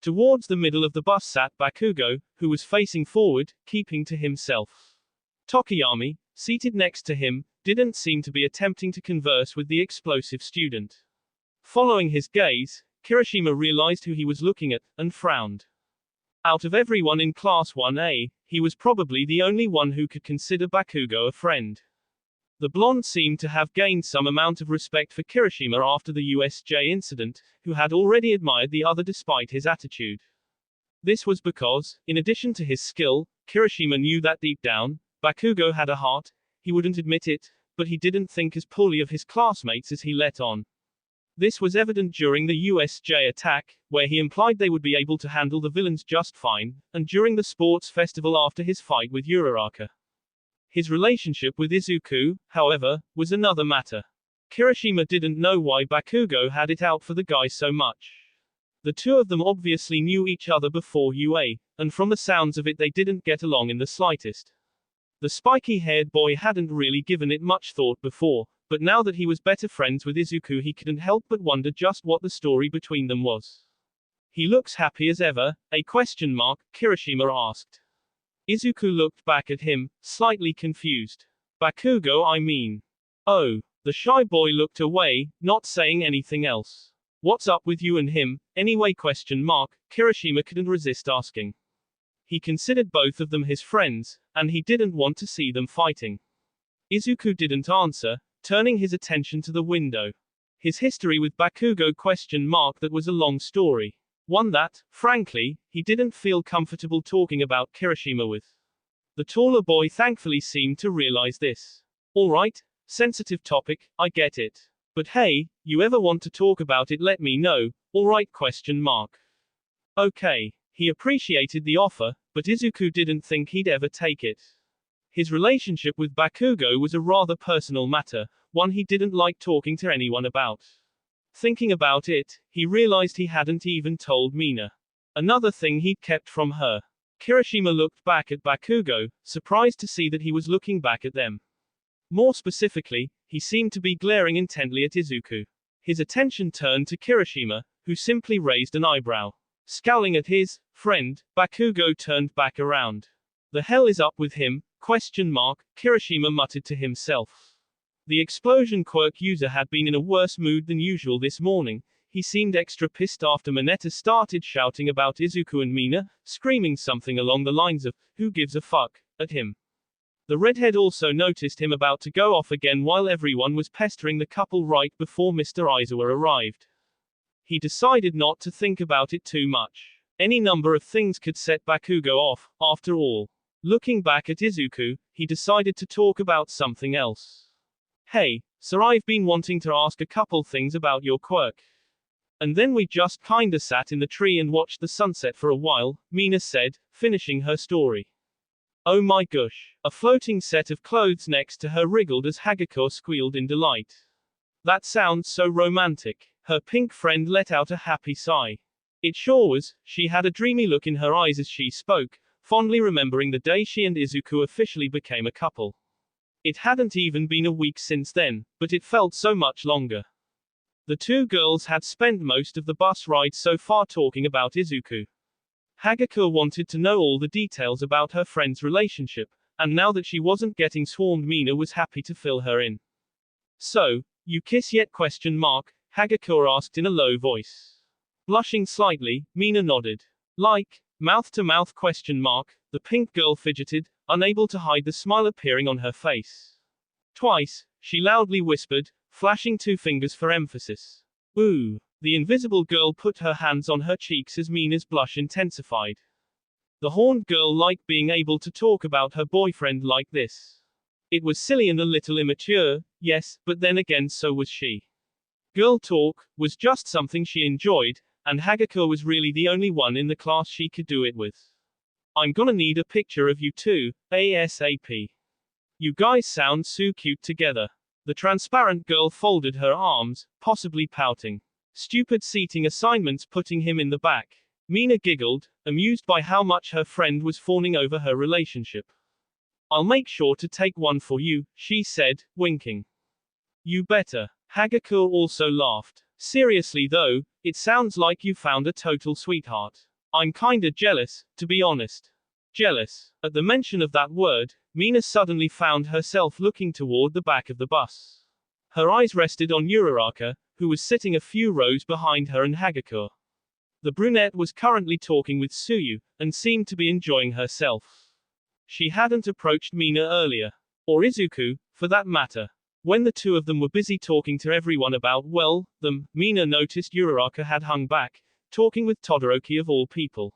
Towards the middle of the bus sat Bakugo, who was facing forward, keeping to himself. Tokiyami, seated next to him, didn't seem to be attempting to converse with the explosive student. Following his gaze, Kirishima realized who he was looking at, and frowned. Out of everyone in Class 1A, he was probably the only one who could consider Bakugo a friend. The blonde seemed to have gained some amount of respect for Kirishima after the USJ incident, who had already admired the other despite his attitude. This was because, in addition to his skill, Kirishima knew that deep down, Bakugo had a heart. He wouldn't admit it, but he didn't think as poorly of his classmates as he let on. This was evident during the USJ attack, where he implied they would be able to handle the villains just fine, and during the sports festival after his fight with Uraraka. His relationship with Izuku, however, was another matter. Kirishima didn't know why Bakugo had it out for the guy so much. The two of them obviously knew each other before UA, and from the sounds of it they didn't get along in the slightest. The spiky-haired boy hadn't really given it much thought before, but now that he was better friends with Izuku he couldn't help but wonder just what the story between them was. He looks happy as ever, Kirishima asked. Izuku looked back at him, slightly confused. Bakugo, I mean. Oh. The shy boy looked away, not saying anything else. What's up with you and him, anyway? Kirishima couldn't resist asking. He considered both of them his friends, and he didn't want to see them fighting. Izuku didn't answer, turning his attention to the window. His history with Bakugo? That was a long story. One that, frankly, he didn't feel comfortable talking about Kirishima with. The taller boy thankfully seemed to realize this. Alright, sensitive topic, I get it. But hey, you ever want to talk about it, let me know, alright? Okay. He appreciated the offer, but Izuku didn't think he'd ever take it. His relationship with Bakugo was a rather personal matter, one he didn't like talking to anyone about. Thinking about it, he realized he hadn't even told Mina. Another thing he'd kept from her. Kirishima looked back at Bakugo, surprised to see that he was looking back at them. More specifically, he seemed to be glaring intently at Izuku. His attention turned to Kirishima, who simply raised an eyebrow. Scowling at his friend, Bakugo turned back around. The hell is up with him? Kirishima muttered to himself. The explosion quirk user had been in a worse mood than usual this morning. He seemed extra pissed after Mineta started shouting about Izuku and Mina, screaming something along the lines of, "Who gives a fuck?" at him. The redhead also noticed him about to go off again while everyone was pestering the couple right before Mr. Aizawa arrived. He decided not to think about it too much. Any number of things could set Bakugo off, after all. Looking back at Izuku, he decided to talk about something else. "Hey, sir, I've been wanting to ask a couple things about your quirk. And then we just kinda sat in the tree and watched the sunset for a while," Mina said, finishing her story. "Oh my gosh." A floating set of clothes next to her wriggled as Hagakure squealed in delight. "That sounds so romantic." Her pink friend let out a happy sigh. It sure was. She had a dreamy look in her eyes as she spoke, fondly remembering the day she and Izuku officially became a couple. It hadn't even been a week since then, but it felt so much longer. The two girls had spent most of the bus ride so far talking about Izuku. Hagakure wanted to know all the details about her friend's relationship, and now that she wasn't getting swarmed, Mina was happy to fill her in. "So, you kiss yet?" Hagakure asked in a low voice. Blushing slightly, Mina nodded. "Like, mouth to mouth?" The pink girl fidgeted, unable to hide the smile appearing on her face. "Twice," she loudly whispered, flashing two fingers for emphasis. "Ooh." The invisible girl put her hands on her cheeks as Mina's blush intensified. The horned girl liked being able to talk about her boyfriend like this. It was silly and a little immature, yes, but then again so was she. Girl talk was just something she enjoyed, and Hagakure was really the only one in the class she could do it with. "I'm gonna need a picture of you two, ASAP. You guys sound so cute together." The transparent girl folded her arms, possibly pouting. "Stupid seating assignments putting him in the back." Mina giggled, amused by how much her friend was fawning over her relationship. "I'll make sure to take one for you," she said, winking. "You better." Hagakure also laughed. "Seriously though, it sounds like you found a total sweetheart. I'm kinda jealous, to be honest." Jealous. At the mention of that word, Mina suddenly found herself looking toward the back of the bus. Her eyes rested on Uraraka, who was sitting a few rows behind her and Hagakure. The brunette was currently talking with Tsuyu, and seemed to be enjoying herself. She hadn't approached Mina earlier. Or Izuku, for that matter. When the two of them were busy talking to everyone about, well, them, Mina noticed Uraraka had hung back, talking with Todoroki of all people.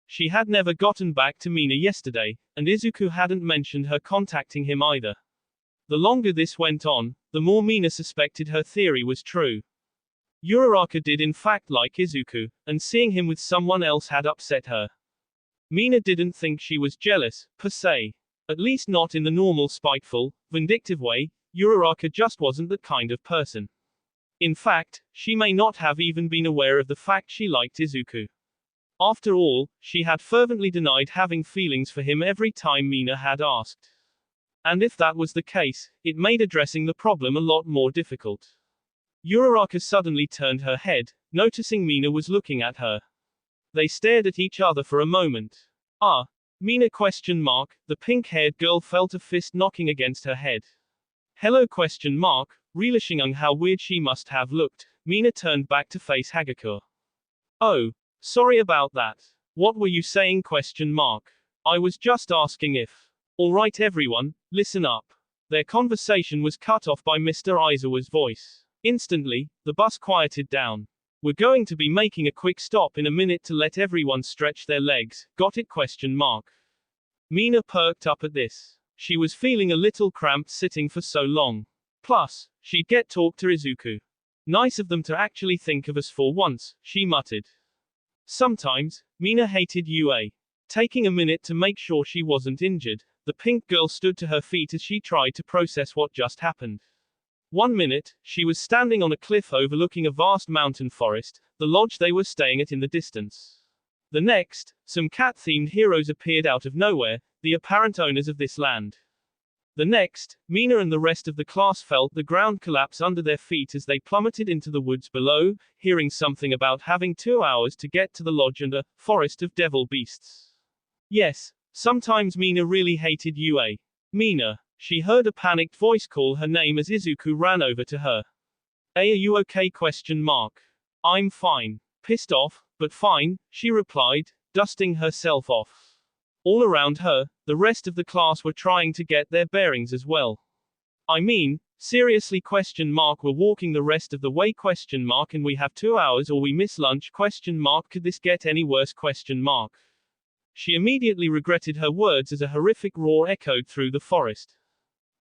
She had never gotten back to Mina yesterday, and Izuku hadn't mentioned her contacting him either. The longer this went on, the more Mina suspected her theory was true. Uraraka did in fact like Izuku, and seeing him with someone else had upset her. Mina didn't think she was jealous, per se. At least not in the normal spiteful, vindictive way. Uraraka just wasn't that kind of person. In fact, she may not have even been aware of the fact she liked Izuku. After all, she had fervently denied having feelings for him every time Mina had asked. And if that was the case, it made addressing the problem a lot more difficult. Uraraka suddenly turned her head, noticing Mina was looking at her. They stared at each other for a moment. "Ah, Mina?" The pink-haired girl felt a fist knocking against her head. "Hello?" Relishing on how weird she must have looked, Mina turned back to face Hagakure. "Oh, sorry about that. What were you saying?" "I was just asking if." "Alright everyone, listen up." Their conversation was cut off by Mr. Aizawa's voice. Instantly, the bus quieted down. "We're going to be making a quick stop in a minute to let everyone stretch their legs, got it?" Mina perked up at this. She was feeling a little cramped sitting for so long. Plus, she'd get talk to Izuku. "Nice of them to actually think of us for once," she muttered. Sometimes, Mina hated UA. Taking a minute to make sure she wasn't injured, the pink girl stood to her feet as she tried to process what just happened. 1 minute, she was standing on a cliff overlooking a vast mountain forest, the lodge they were staying at in the distance. The next, some cat-themed heroes appeared out of nowhere, the apparent owners of this land. The next, Mina and the rest of the class felt the ground collapse under their feet as they plummeted into the woods below, hearing something about having 2 hours to get to the lodge and a forest of devil beasts. Yes, sometimes Mina really hated UA. Mina. She heard a panicked voice call her name as Izuku ran over to her. Are you okay? I'm fine. Pissed off, but fine, she replied, dusting herself off. All around her, the rest of the class were trying to get their bearings as well. I mean, seriously? We're walking the rest of the way? And we have 2 hours or we miss lunch? Could this get any worse? She immediately regretted her words as a horrific roar echoed through the forest.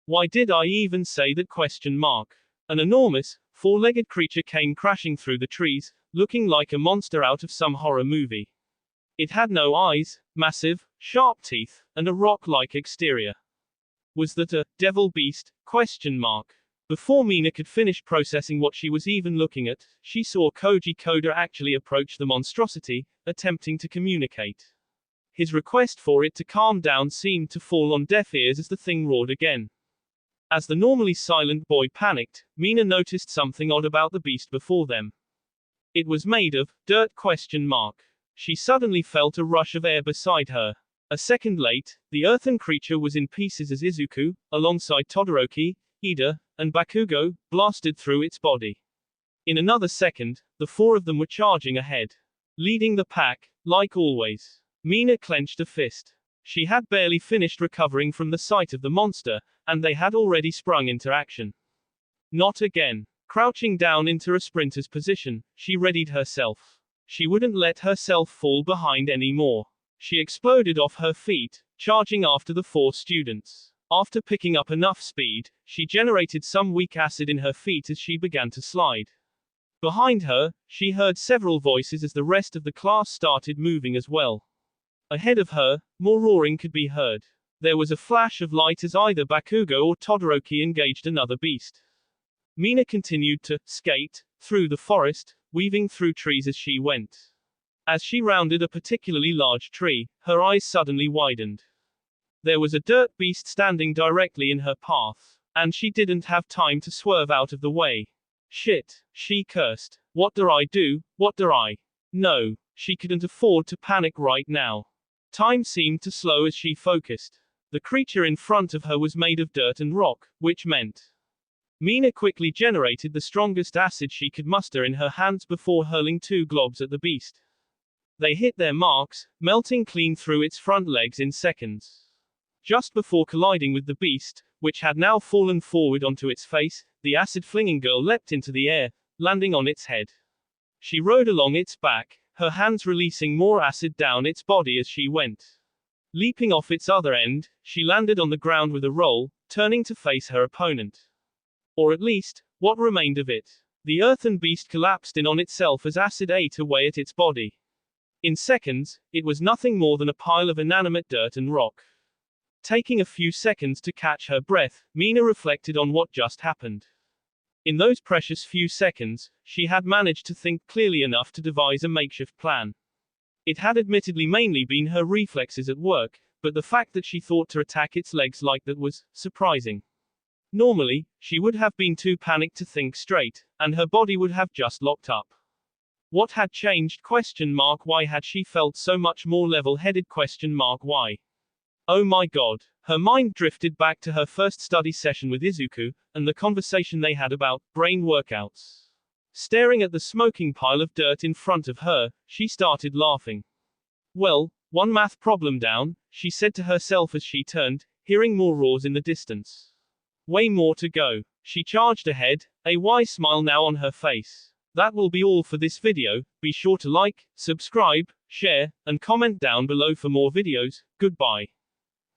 Why did I even say that? An enormous, four-legged creature came crashing through the trees, looking like a monster out of some horror movie. It had no eyes, massive, sharp teeth, and a rock-like exterior. Was that a devil beast? Before Mina could finish processing what she was even looking at, she saw Koji Koda actually approach the monstrosity, attempting to communicate. His request for it to calm down seemed to fall on deaf ears as the thing roared again. As the normally silent boy panicked, Mina noticed something odd about the beast before them. It was made of dirt? She suddenly felt a rush of air beside her. A second late, the earthen creature was in pieces as Izuku, alongside Todoroki, Ida, and Bakugo, blasted through its body. In another second, the four of them were charging ahead. Leading the pack, like always. Mina clenched a fist. She had barely finished recovering from the sight of the monster, and they had already sprung into action. Not again. Crouching down into a sprinter's position, she readied herself. She wouldn't let herself fall behind anymore. She exploded off her feet, charging after the four students. After picking up enough speed, she generated some weak acid in her feet as she began to slide. Behind her, she heard several voices as the rest of the class started moving as well. Ahead of her, more roaring could be heard. There was a flash of light as either Bakugo or Todoroki engaged another beast. Mina continued to skate through the forest, weaving through trees as she went. As she rounded a particularly large tree, her eyes suddenly widened. There was a dirt beast standing directly in her path, and she didn't have time to swerve out of the way. Shit, she cursed. What do I do? No, she couldn't afford to panic right now. Time seemed to slow as she focused. The creature in front of her was made of dirt and rock, which meant Mina quickly generated the strongest acid she could muster in her hands before hurling 2 globs at the beast. They hit their marks, melting clean through its front legs in seconds. Just before colliding with the beast, which had now fallen forward onto its face, the acid-flinging girl leapt into the air, landing on its head. She rode along its back, her hands releasing more acid down its body as she went. Leaping off its other end, she landed on the ground with a roll, turning to face her opponent. Or at least, what remained of it. The earthen beast collapsed in on itself as acid ate away at its body. In seconds, it was nothing more than a pile of inanimate dirt and rock. Taking a few seconds to catch her breath, Mina reflected on what just happened. In those precious few seconds, she had managed to think clearly enough to devise a makeshift plan. It had admittedly mainly been her reflexes at work, but the fact that she thought to attack its legs like that was surprising. Normally, she would have been too panicked to think straight, and her body would have just locked up. What had changed? Why had she felt so much more level-headed? Why? Oh my god. Her mind drifted back to her first study session with Izuku, and the conversation they had about brain workouts. Staring at the smoking pile of dirt in front of her, she started laughing. Well, one math problem down, she said to herself as she turned, hearing more roars in the distance. Way more to go. She charged ahead, a wise smile now on her face. That will be all for this video. Be sure to like, subscribe, share, and comment down below for more videos. Goodbye.